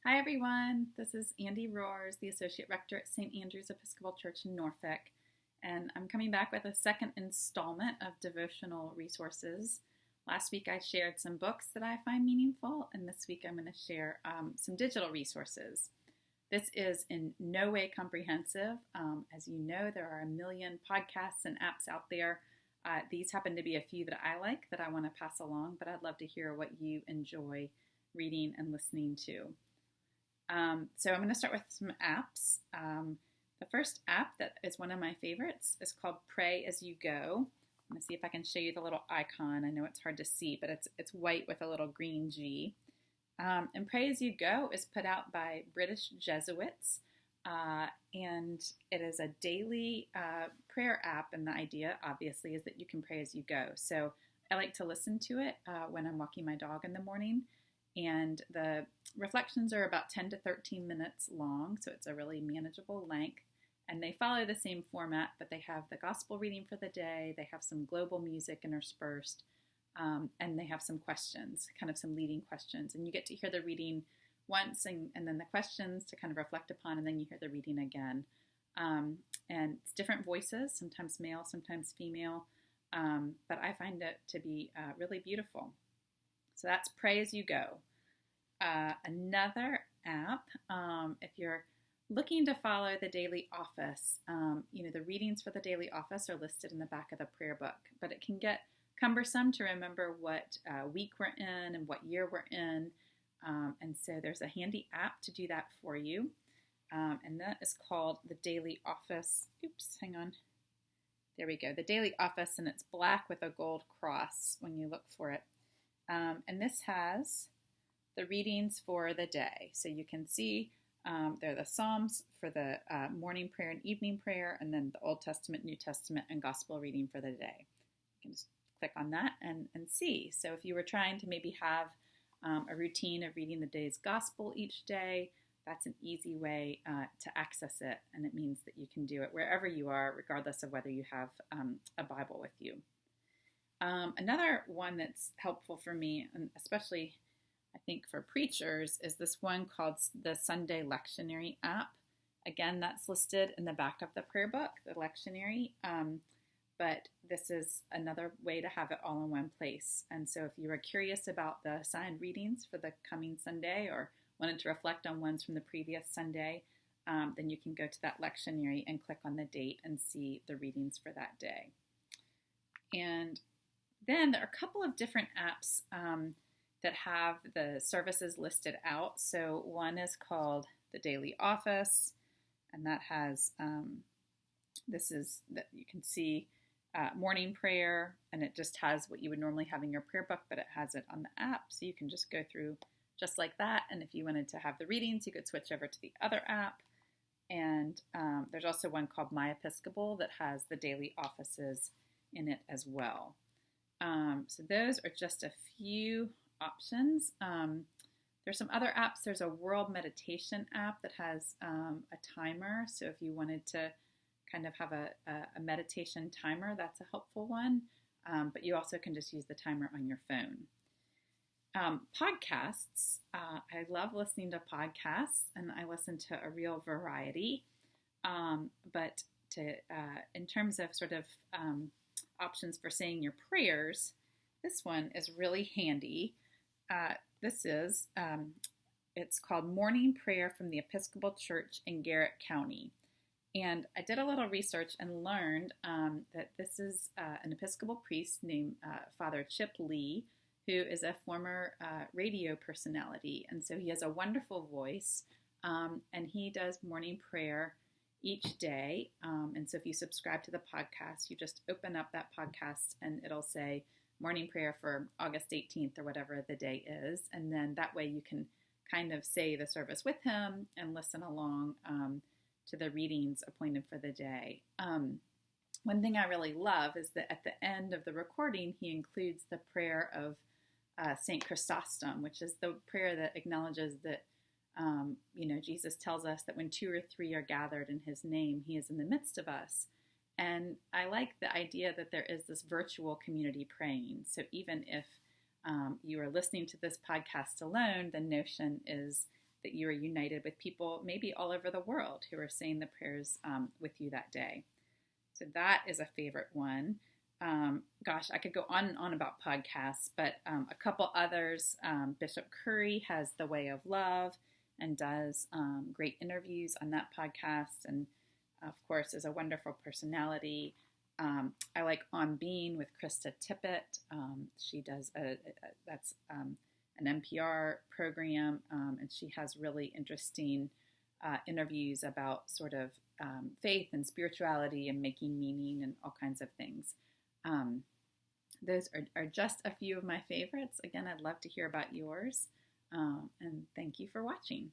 Hi everyone, this is Andie Roars, the Associate Rector at St. Andrew's Episcopal Church in Norfolk, and I'm coming back with a second installment of devotional resources. Last week I shared some books that I find meaningful, and this week I'm going to share some digital resources. This is in no way comprehensive. As you know, there are a million podcasts and apps out there. These happen to be a few that I like that I want to pass along, but I'd love to hear what you enjoy reading and listening to. So I'm going to start with some apps. The first app that is one of my favorites is called Pray As You Go. I'm going to see if I can show you the little icon. I know it's hard to see, but it's white with a little green G. And Pray As You Go is put out by British Jesuits, and it is a daily prayer app, and the idea, obviously, is that you can pray as you go. So I like to listen to it when I'm walking my dog in the morning, and the reflections are about 10 to 13 minutes long, so it's a really manageable length, and they follow the same format, but they have the gospel reading for the day, they have some global music interspersed, and they have some questions, kind of some leading questions, and you get to hear the reading once and then the questions to kind of reflect upon, and then you hear the reading again. And it's different voices, sometimes male, sometimes female, but I find it to be really beautiful. So that's Pray As You Go. Another app, if you're looking to follow the daily office, the readings for the daily office are listed in the back of the prayer book, but it can get cumbersome to remember what week we're in and what year we're in, and so there's a handy app to do that for you, and that is called the Daily Office. Hang on. There we go. The Daily Office, and it's black with a gold cross when you look for it. And this has the readings for the day. So you can see there are the Psalms for the morning prayer and evening prayer, and then the Old Testament, New Testament, and Gospel reading for the day. You can just click on that and see. So if you were trying to maybe have a routine of reading the day's Gospel each day, that's an easy way to access it, and it means that you can do it wherever you are, regardless of whether you have a Bible with you. Another one that's helpful for me, and especially I think for preachers, is this one called the Sunday Lectionary app. Again, that's listed in the back of the prayer book, the lectionary, but this is another way to have it all in one place. And so if you are curious about the assigned readings for the coming Sunday or wanted to reflect on ones from the previous Sunday, then you can go to that lectionary and click on the date and see the readings for that day. And then there are a couple of different apps that have the services listed out. So one is called the Daily Office, and that has, this is that you can see morning prayer, and it just has what you would normally have in your prayer book, but it has it on the app, so you can just go through just like that. And if you wanted to have the readings, you could switch over to the other app. And there's also one called My Episcopal that has the daily offices in it as well. So those are just a few options. There's some other apps. There's a world meditation app that has a timer. So if you wanted to kind of have a meditation timer, that's a helpful one. But you also can just use the timer on your phone. Podcasts. I love listening to podcasts, and I listen to a real variety. But in terms of sort of options for saying your prayers, this one is really handy. It's called Morning Prayer from the Episcopal Church in Garrett County. And I did a little research and learned that this is an Episcopal priest named Father Chip Lee, who is a former radio personality. And so he has a wonderful voice, and he does morning prayer each day. And so if you subscribe to the podcast, you just open up that podcast and it'll say morning prayer for August 18th or whatever the day is. And then that way you can kind of say the service with him and listen along to the readings appointed for the day. One thing I really love is that at the end of the recording, he includes the prayer of St. Chrysostom, which is the prayer that acknowledges that Jesus tells us that when 2 or 3 are gathered in his name, he is in the midst of us. And I like the idea that there is this virtual community praying. So even if you are listening to this podcast alone, the notion is that you are united with people maybe all over the world who are saying the prayers with you that day. So that is a favorite one. Gosh, I could go on and on about podcasts, but a couple others. Bishop Curry has The Way of Love and does great interviews on that podcast, and of course is a wonderful personality. I like On Being with Krista Tippett. She does that's an NPR program, and she has really interesting interviews about sort of faith and spirituality and making meaning and all kinds of things. Those are just a few of my favorites. Again, I'd love to hear about yours. And thank you for watching.